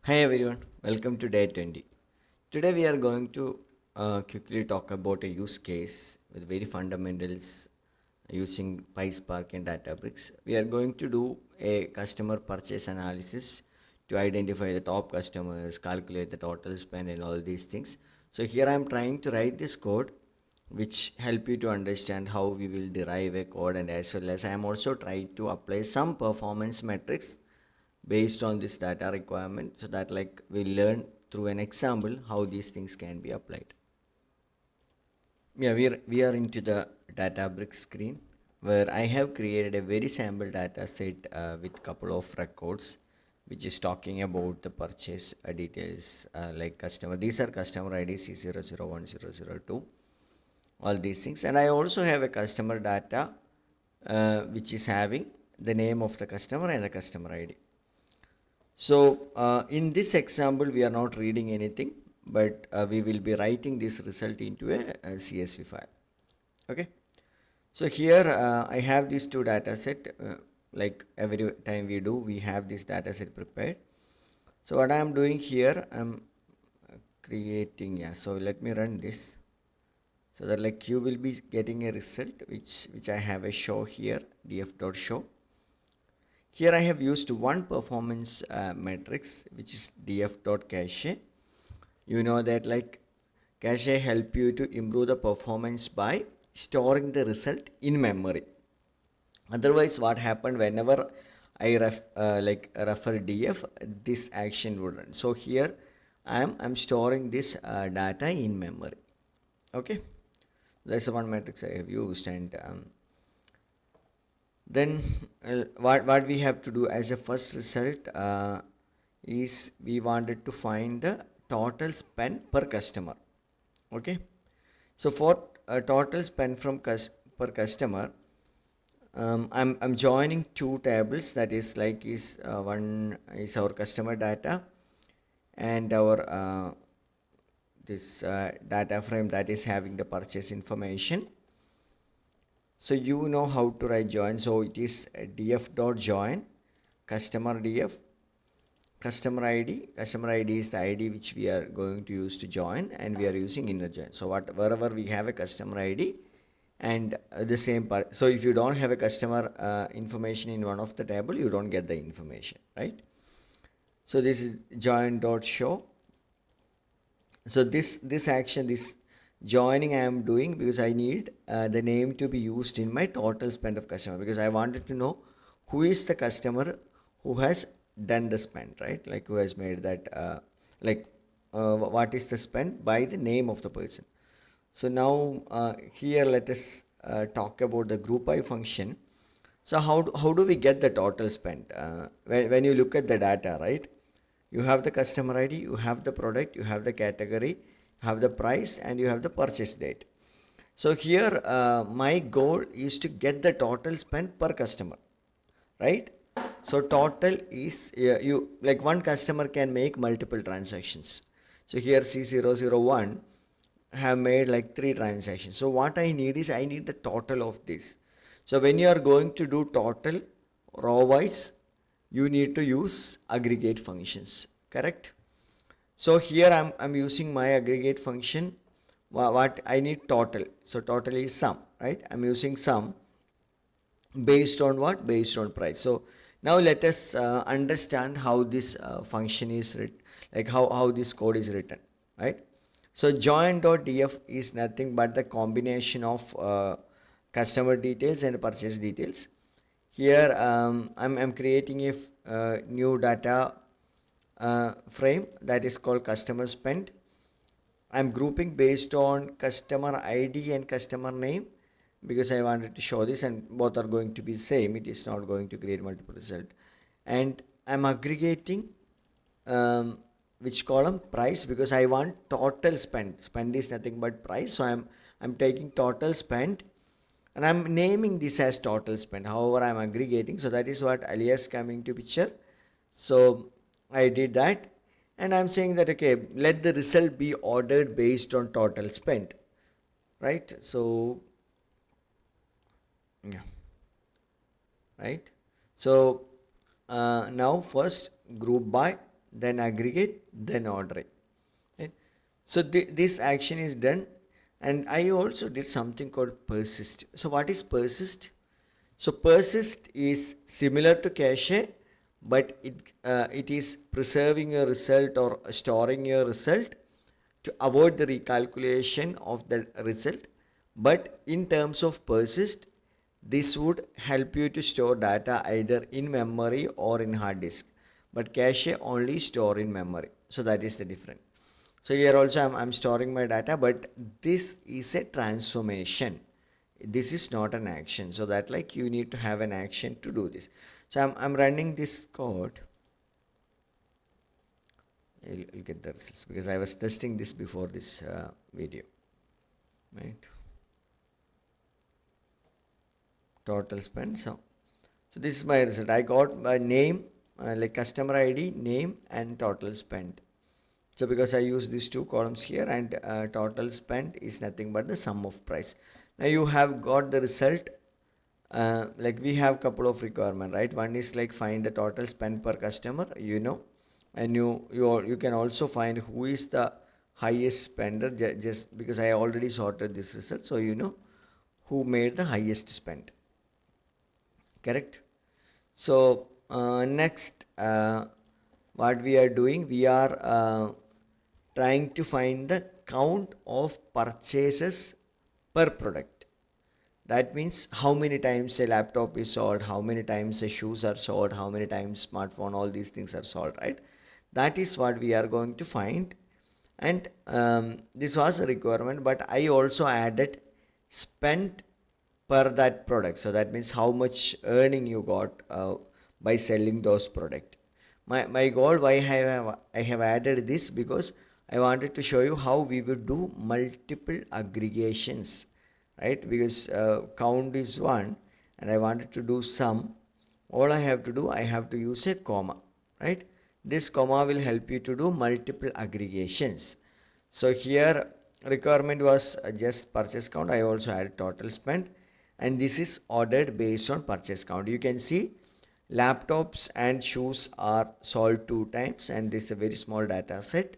Hi everyone, welcome to day 20. Today we are going to quickly talk about a use case with very fundamentals using PySpark and Databricks. We are going to do a customer purchase analysis to identify the top customers, calculate the total spend and all these things. So here I am trying to write this code which help you to understand how we will derive a code, and as well as I am also trying to apply some performance metrics based on this data requirement, so that like we learn through an example how these things can be applied. Yeah, we are into the Databricks screen where I have created a very sample data set with couple of records which is talking about the purchase details, like customer. These are customer ID C001002, all these things, and I also have a customer data which is having the name of the customer and the customer ID. So in this example, we are not reading anything, but we will be writing this result into a CSV file. Okay. So here I have these two data set. Like every time we do, we have this data set prepared. So what I am doing here, I'm creating, yeah. So let me run this. So that like you will be getting a result which I have a show here, df.show. Here I have used one performance matrix which is df.cache. You know that like cache help you to improve the performance by storing the result in memory. Otherwise, what happened whenever I refer df, this action would run. So here I'm storing this data in memory. Okay, that's the one matrix I have used, and then what we have to do as a first result is we wanted to find the total spend per customer. Okay, so for total spend from per customer, I'm joining two tables, that is like is one is our customer data and our this data frame that is having the purchase information. So you know how to write join. So it is df.join customer df customer ID. Customer ID is the ID which we are going to use to join, and we are using inner join. So wherever we have a customer ID and the same part. So if you don't have a customer information in one of the table, you don't get the information, right? So this is join.show. So this action, this joining I am doing because I need the name to be used in my total spend of customer, because I wanted to know who is the customer who has done the spend, right? Like who has made that what is the spend by the name of the person. So now here let us talk about the group by function. So how do we get the total spend? When you look at the data, right? You have the customer ID, you have the product, you have the category, you have the price, and you have the purchase date. So here my goal is to get the total spend per customer, right? So total is you like one customer can make multiple transactions. So here C001 have made like 3 transactions. So what I need is I need the total of this. So when you are going to do total row wise, you need to use aggregate functions, correct? So here I'm using my aggregate function. What I need total. So total is sum, right? I'm using sum based on what? Based on price. So now let us understand how this function is written, like how this code is written, right? So join.df is nothing but the combination of customer details and purchase details. Here I'm creating a new data frame that is called customer spend. I'm grouping based on customer ID and customer name because I wanted to show this, and both are going to be same. It is not going to create multiple result. And I'm aggregating which column? Price, because I want total spend. Spend is nothing but price. So I'm taking total spend and I'm naming this as total spend. However, I'm aggregating. So that is what alias coming to picture. So I did that, and I'm saying that okay, let the result be ordered based on total spend, right? So yeah, right. So now first group by then aggregate, then ordering. Right? So this action is done, and I also did something called persist. So what is persist? So persist is similar to cache, but it is preserving your result or storing your result to avoid the recalculation of the result. But in terms of persist, this would help you to store data either in memory or in hard disk. But cache only store in memory. So that is the difference. So here also I'm storing my data, but this is a transformation. This is not an action. So that like you need to have an action to do this. So I'm running this code. You'll get the results because I was testing this before this video. Right. Total spend. So this is my result. I got my name, like customer ID, name, and total spend. So because I use these two columns here, and total spend is nothing but the sum of price. Now you have got the result. Like we have couple of requirement, right? One is like find the total spend per customer, and you can also find who is the highest spender, just because I already sorted this result, so who made the highest spend. Correct. So next, what we are doing, we are trying to find the count of purchases per product. That means how many times a laptop is sold, how many times a shoes are sold, how many times smartphone, all these things are sold, right? That is what we are going to find. And this was a requirement, but I also added spent per that product. So that means how much earning you got by selling those product. My goal, why I have added this, because I wanted to show you how we would do multiple aggregations, right? Because count is one, and I wanted to do sum. All I have to do, I have to use a comma, right? This comma will help you to do multiple aggregations. So here requirement was just purchase count. I also added total spend, and this is ordered based on purchase count. You can see laptops and shoes are sold 2 times, and this is a very small data set,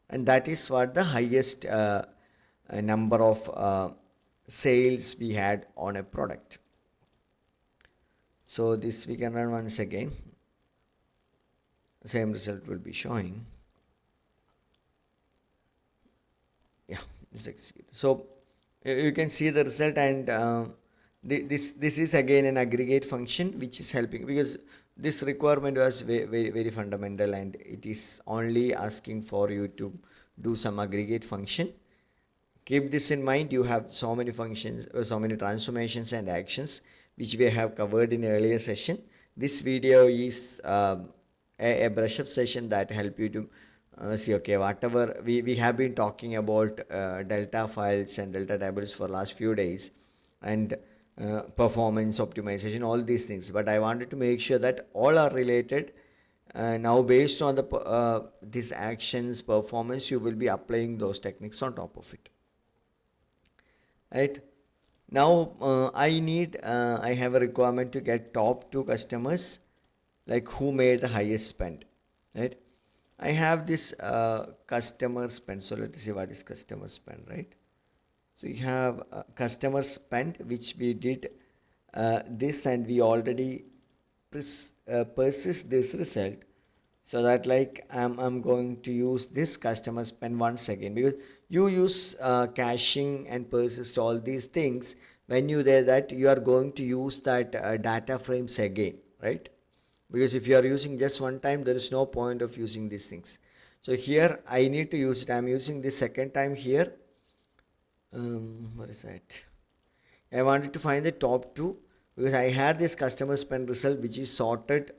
and that is what the highest number of sales we had on a product. So this we can run once again. Same result will be showing. Yeah, this executed. So you can see the result, and this is again an aggregate function which is helping, because this requirement was very fundamental, and it is only asking for you to do some aggregate function. Keep this in mind. You have so many functions, so many transformations and actions which we have covered in earlier session. This video is a brush up session that help you to see, okay, whatever we have been talking about delta files and delta tables for last few days, and performance optimization, all these things, but I wanted to make sure that all are related. Now based on the these actions performance, you will be applying those techniques on top of it, right? Now I have a requirement to get top 2 customers, like who made the highest spend, right? I have this customer spend. So let's see what is customer spend, right? So you have customer spend, which we did this, and we already persist this result. So that like I'm going to use this customer spend once again, because you use caching and persist all these things. When you there, that you are going to use that data frames again, right? Because if you are using just one time, there is no point of using these things. So here I need to use it. I'm using this second time here. What is that? I wanted to find the top 2, because I had this customer spend result which is sorted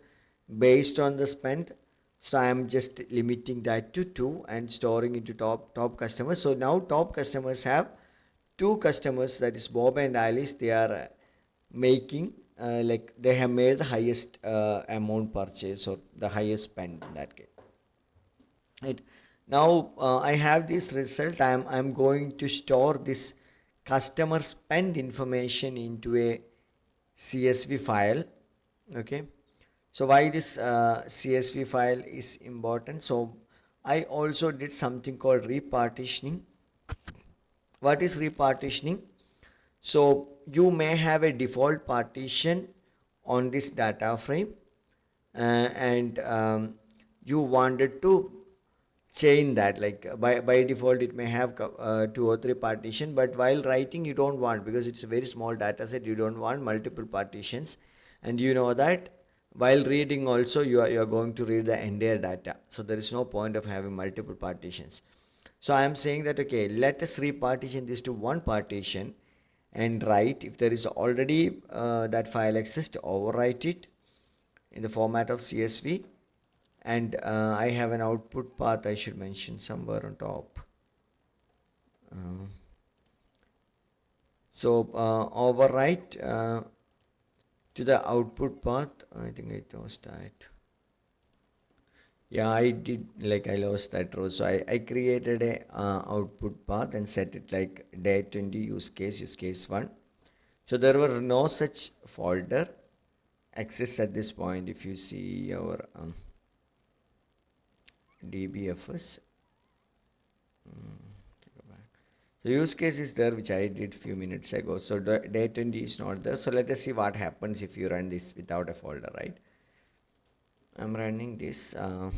based on the spend. So I am just limiting that to 2 and storing into top customers. So now top customers have 2 customers, that is Bob and Alice. They are making like they have made the highest amount purchase, or the highest spend in that case, right? Now I have this result. I'm going to store this customer spend information into a CSV file, okay? So why this CSV file is important? So I also did something called repartitioning. What is repartitioning? So you may have a default partition on this data frame, and you wanted to chain that, like by default it may have 2 or 3 partition, but while writing you don't want, because it's a very small data set, you don't want multiple partitions. And you know that while reading also you are going to read the entire data, so there is no point of having multiple partitions. So I am saying that, okay, let us repartition this to one partition and write, if there is already that file exists, overwrite it in the format of CSV. And I have an output path I should mention somewhere on top. Overwrite to the output path. I think I lost that. Yeah, I did, like I lost that row. So I created a output path and set it like day20 use case 1. So there were no such folder exists at this point. If you see our dbfs, so use case is there, which I did few minutes ago. So day20 is not there. So let us see what happens if you run this without a folder, right? I'm running this. So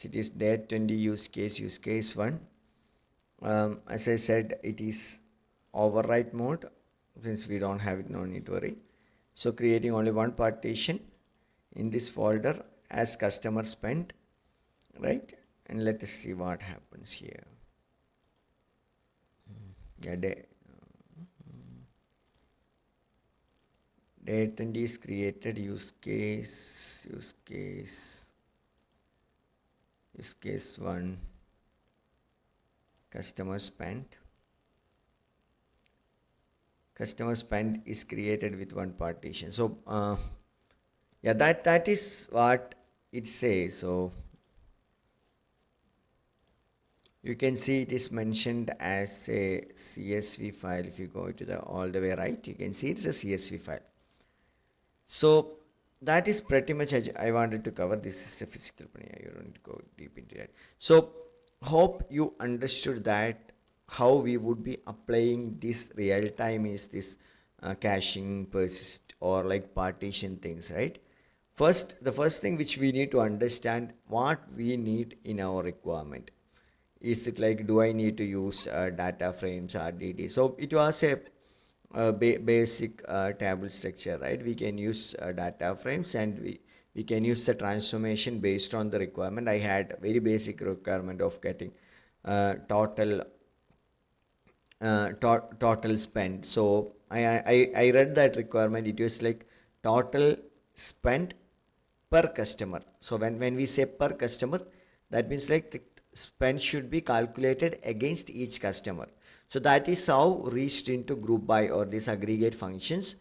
it is day20 use case 1. As I said, it is overwrite mode. Since we don't have it, no need to worry. So creating only one partition in this folder as customer spent, right? And let us see what happens here. Yeah, day20 is created, use case 1, customer spent is created with one partition. So yeah, that is what it says. So you can see it is mentioned as a CSV file. If you go to the all the way right, you can see it's a CSV file. So that is pretty much I wanted to cover. This is a physical plan. You don't need to go deep into that. So hope you understood that how we would be applying this real time is this caching, persist, or like partition things, right? The first thing which we need to understand what we need in our requirement. Is it like, do I need to use DataFrames, RDD? So it was a basic table structure, right? We can use DataFrames, and we can use the transformation based on the requirement. I had very basic requirement of getting total spend. So I read that requirement. It was like total spend per customer. So when we say per customer, that means like the spend should be calculated against each customer. So that is how reached into group by or these aggregate functions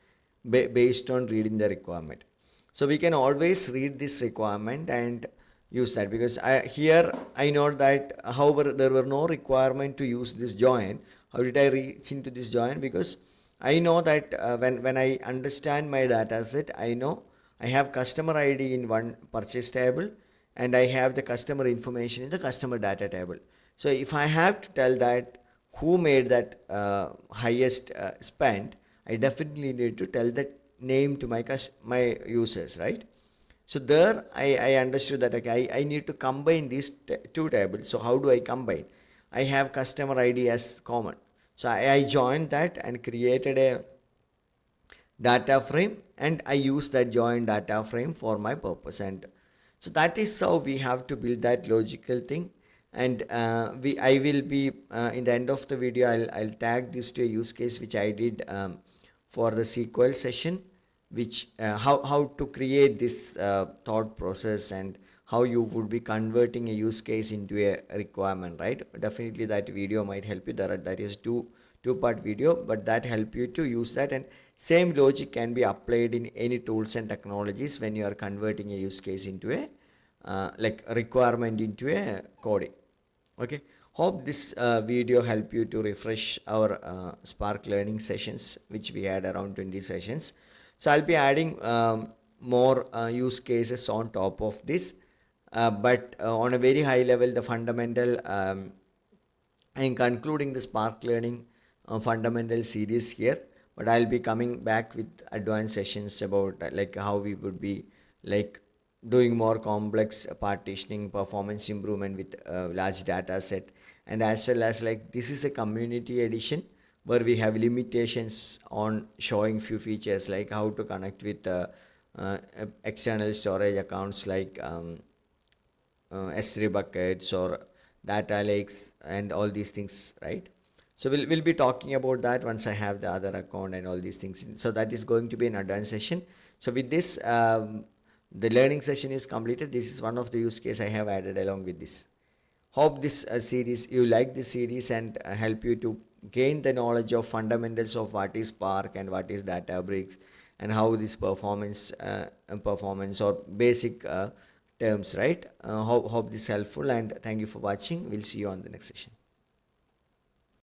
based on reading the requirement. So we can always read this requirement and use that, because I know that however there were no requirement to use this join. How did I reach into this join? Because I know that when I understand my data set, I know I have customer ID in one purchase table and I have the customer information in the customer data table. So if I have to tell that who made that highest spend, I definitely need to tell that name to my users, right? So there I understood that, okay, I need to combine these two tables. So how do I combine? I have customer ID as common. So I joined that and created a data frame, and I use that join data frame for my purpose. And so that is how we have to build that logical thing. And I will be in the end of the video, I'll tag this to a use case which I did for the SQL session, which how to create this thought process and how you would be converting a use case into a requirement, right? Definitely that video might help you. That is two-part video, but that help you to use that. And same logic can be applied in any tools and technologies when you are converting a use case into a like a requirement into a coding. Okay, hope this video help you to refresh our Spark learning sessions, which we had around 20 sessions. So I'll be adding more use cases on top of this, but on a very high level, the fundamental I'm concluding the Spark Learning fundamental series here, but I'll be coming back with advanced sessions about like how we would be like doing more complex partitioning, performance improvement with large data set, and as well as like this is a community edition where we have limitations on showing few features like how to connect with external storage accounts like S3 buckets or data lakes and all these things, right? So we'll be talking about that once I have the other account and all these things. So that is going to be an advanced session. So with this, the learning session is completed. This is one of the use case I have added along with this. Hope this series, you like this series and help you to gain the knowledge of fundamentals of what is Spark and what is Databricks and how this performance or basic terms, right? Hope this helpful, and thank you for watching. We'll see you on the next session.